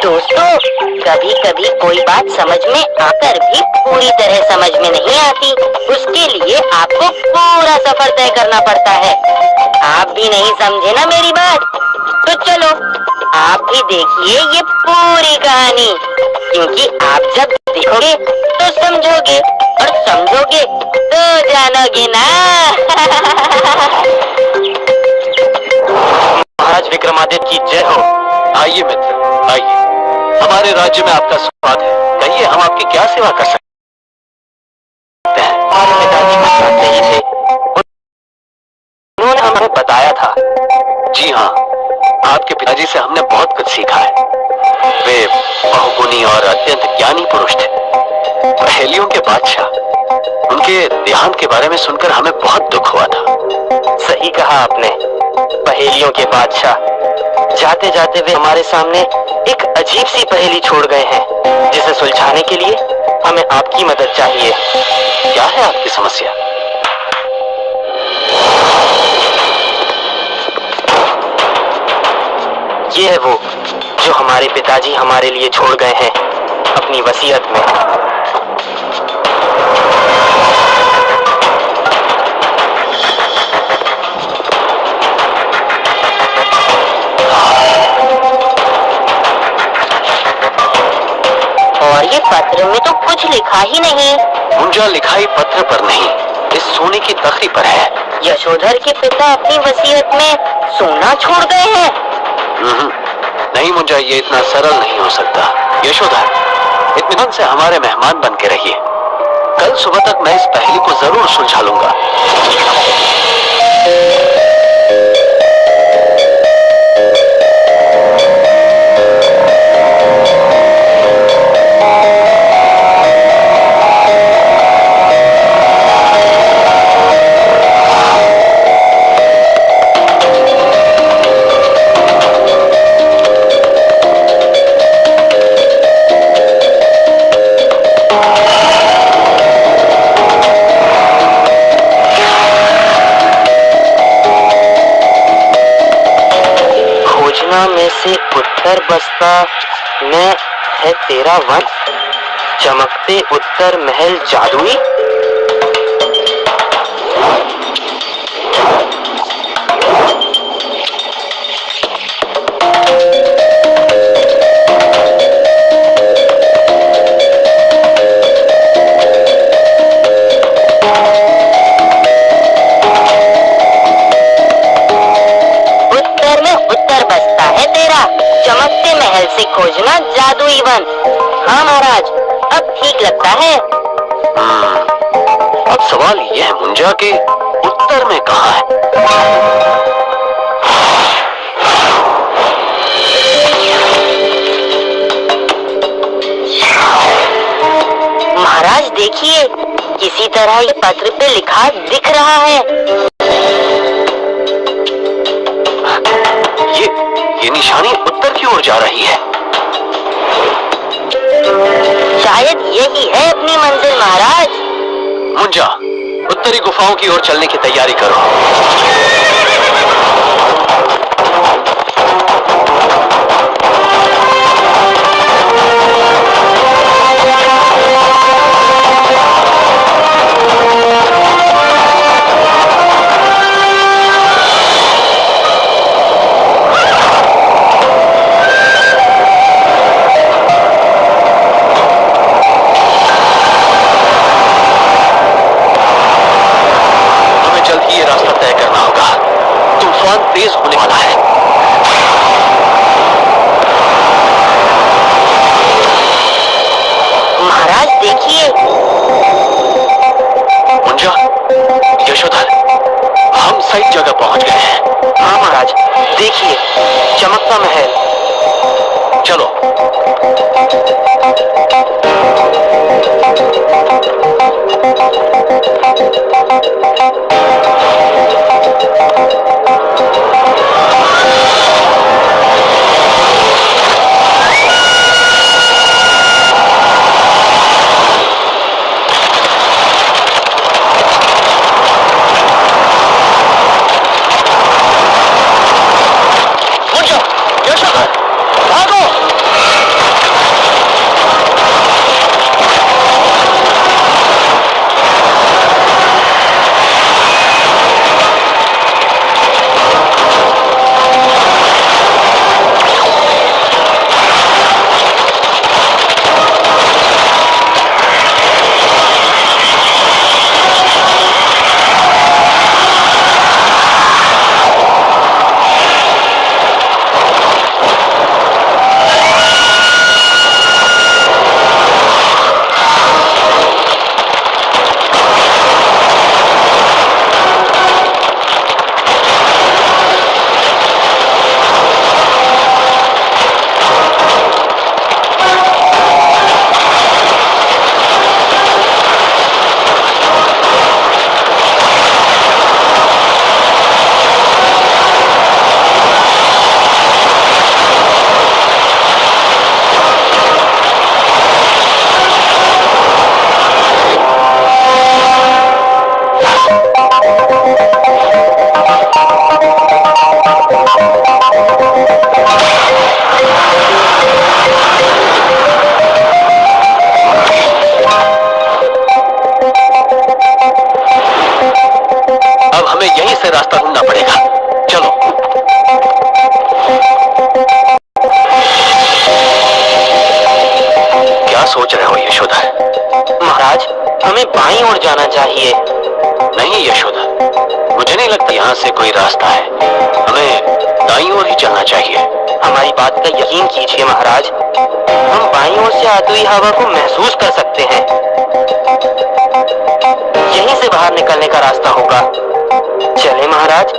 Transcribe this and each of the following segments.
दोस्तों, कभी कभी कोई बात समझ में आकर भी पूरी तरह समझ में नहीं आती। उसके लिए आपको पूरा सफर तय करना पड़ता है। आप भी नहीं समझे ना मेरी बात? तो चलो आप भी देखिए ये पूरी कहानी, क्योंकि आप जब देखोगे तो समझोगे और समझोगे तो जानोगे ना। महाराज विक्रमादित्य की जय हो। आइए मित्र, आइए, हमारे राज्य में आपका स्वागत है। कहिए, हम आपकी क्या सेवा कर सकते हैं? हमारे पिताजी बात नहीं थे, उन्होंने हमें बताया था। जी हाँ, आपके पिताजी से हमने बहुत कुछ सीखा है। वे बहुगुणी और अत्यंत ज्ञानी पुरुष थे, पहेलियों के बादशाह। उनके देहांत के बारे में सुनकर हमें बहुत दुख हुआ था। सही कहा आपने, पहेलियों के बादशाह। जाते जाते वे हमारे सामने एक अजीब सी पहेली छोड़ गए हैं, जिसे सुलझाने के लिए हमें आपकी मदद चाहिए। क्या है आपकी समस्या? ये है वो जो हमारे पिताजी हमारे लिए छोड़ गए हैं अपनी वसीयत में। और ये पत्र में तो कुछ लिखा ही नहीं। मुंजा लिखाई पत्र पर नहीं, इस सोने की तख्ती पर है। यशोधर के पिता अपनी वसीयत में सोना छोड़ गए हैं। नहीं मुंजा, ये इतना सरल नहीं हो सकता। यशोधर, इत्मीनान से हमारे मेहमान बन के रहिए। कल सुबह तक मैं इस पहेली को जरूर सुलझा लूंगा। में से उत्तर बसता में है तेरा वन, चमकते उत्तर महल जादुई। चमकते महल से खोजना जादुई वन। हाँ महाराज, अब ठीक लगता है। अब सवाल यह है मुंजा के उत्तर में कहाँ है? महाराज देखिए, किसी तरह ये पत्र पे लिखा दिख रहा है। ये निशानी उत्तर की ओर जा रही है। शायद यही है अपनी मंजिल महाराज। मुंजा, उत्तरी गुफाओं की ओर चलने की तैयारी करो। तेज होने वाला है। महाराज देखिए। मुंजा, यशोधर, हम सही जगह पहुंच गए हैं। हाँ महाराज, देखिए, चमकता महल। चलो। हमें बाईं ओर जाना चाहिए। नहीं यशोधर, मुझे नहीं लगता यहाँ से कोई रास्ता है। हमें दाईं ओर ही चलना चाहिए। हमारी बात का यकीन कीजिए महाराज, हम बाईं ओर से आती हुई हवा को महसूस कर सकते हैं। यहीं से बाहर निकलने का रास्ता होगा। चले महाराज।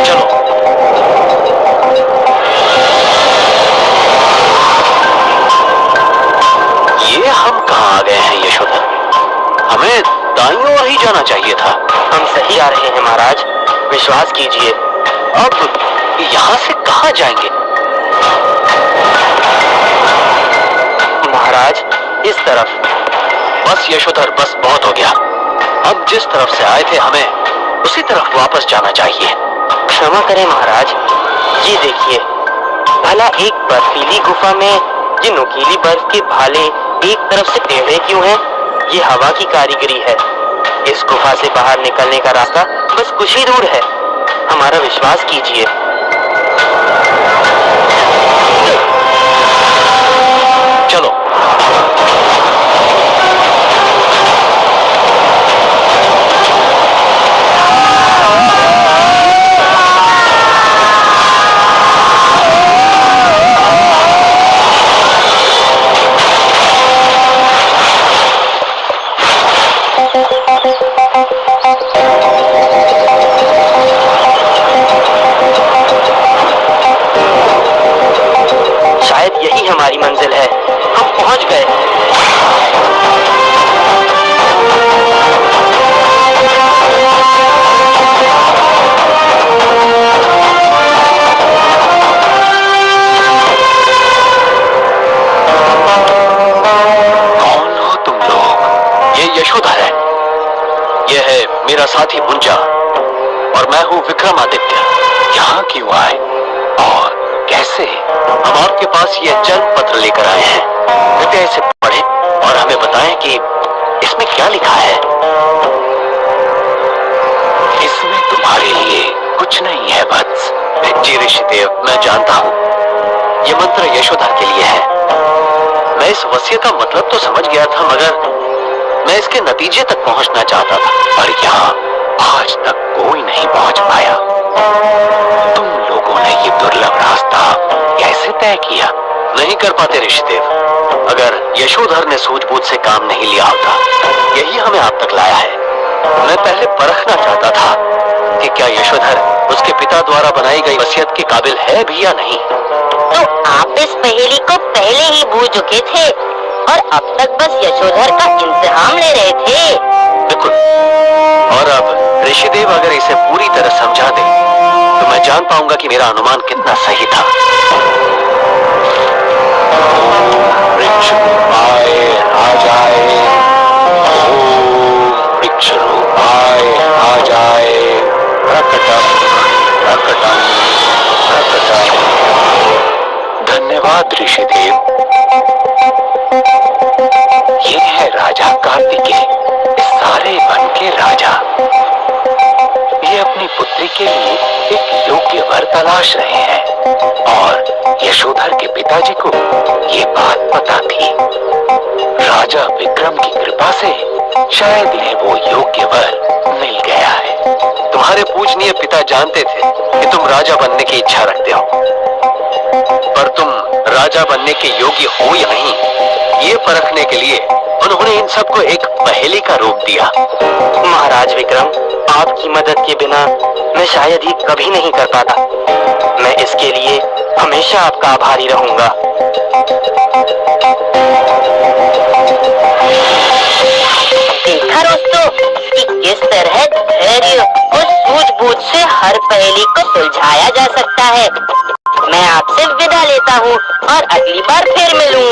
चलो। ये हम कहाँ आ गए हैं यशोधर? हमें दाईं ओर ही जाना चाहिए था। हम सही आ रहे हैं महाराज, विश्वास कीजिए। अब यहाँ से कहाँ जाएंगे? महाराज, इस तरफ। बस यशोधर, बस बहुत हो गया। अब जिस तरफ से आए थे हमें उसी तरफ वापस जाना चाहिए। क्षमा करें महाराज, ये देखिए, भला एक बर्फीली गुफा में ये नुकीली बर्फ के भाले एक तरफ से टेढ़े क्यों हैं? ये हवा की कारीगरी है। इस गुफा से बाहर निकलने का रास्ता बस कुछ ही दूर है, हमारा विश्वास कीजिए। चलो। शायद यही हमारी मंजिल है, हम पहुंच गए। कौन हो तुम लोग? ये यशोधर है, ये है मेरा साथी मुंजा, और मैं हूँ विक्रमादित्य। यहाँ क्यों आए और कैसे? हम आपके पास ये जन्म पत्र लेकर आए हैं। कृपया इसे पढ़ें और हमें बताएं कि इसमें क्या लिखा है। इसमें तुम्हारे लिए कुछ नहीं है वत्स। जी ऋषिदेव, मैं जानता हूँ ये मंत्र यशोधर के लिए है। मैं इस वसीयत का मतलब तो समझ गया था, मगर मैं इसके नतीजे तक पहुंचना चाहता था, पर यहाँ आज तक कोई नहीं पहुंच पाया। तुम लोगों ने ये दुर्लभ रास्ता कैसे तय किया? नहीं कर पाते ऋषिदेव। अगर यशोधर ने सूझबूझ से काम नहीं लिया होता, यही हमें आप तक लाया है। मैं पहले परखना चाहता था कि क्या यशोधर उसके पिता द्वारा बनाई गई वसीयत के काबिल है भी या नहीं। तो आप इस पहेली को पहले ही बूझ चुके थे और अब तक बस यशोधर का इंतजाम ले रहे थे। बिल्कुल। और अब ऋषिदेव अगर इसे पूरी तरह समझा दे तो मैं जान पाऊंगा कि मेरा अनुमान कितना सही था। वृक्ष रूपाय राजाय, ओम वृक्ष रूपाय राजाय, प्रकटम प्रकटम प्रकटम। धन्यवाद ऋषिदेव। ये है राजा कार्तिकेय, इस सारे वन के राजा। ये अपनी पुत्री के लिए एक योग्य वर तलाश रहे हैं और यशोधर के पिताजी को ये बात पता थी। राजा विक्रम की कृपा से शायद इन्हें वो योग्य वर मिल गया है। तुम्हारे पूजनीय पिता जानते थे कि तुम राजा बनने की इच्छा रखते हो, पर तुम राजा बनने के योग्य हो या नहीं, ये परखने के लिए उन्होंने इन सबको एक पहेली का रूप दिया। महाराज विक्रम, आपकी मदद के बिना मैं शायद ही कभी नहीं कर पाता। मैं इसके लिए हमेशा आपका आभारी रहूंगा। देखा दोस्तों कि किस तरह धैर्य और सूझबूझ से हर पहेली को सुलझाया जा सकता है। मैं आपसे विदा लेता हूँ और अगली बार फिर मिलूंगा।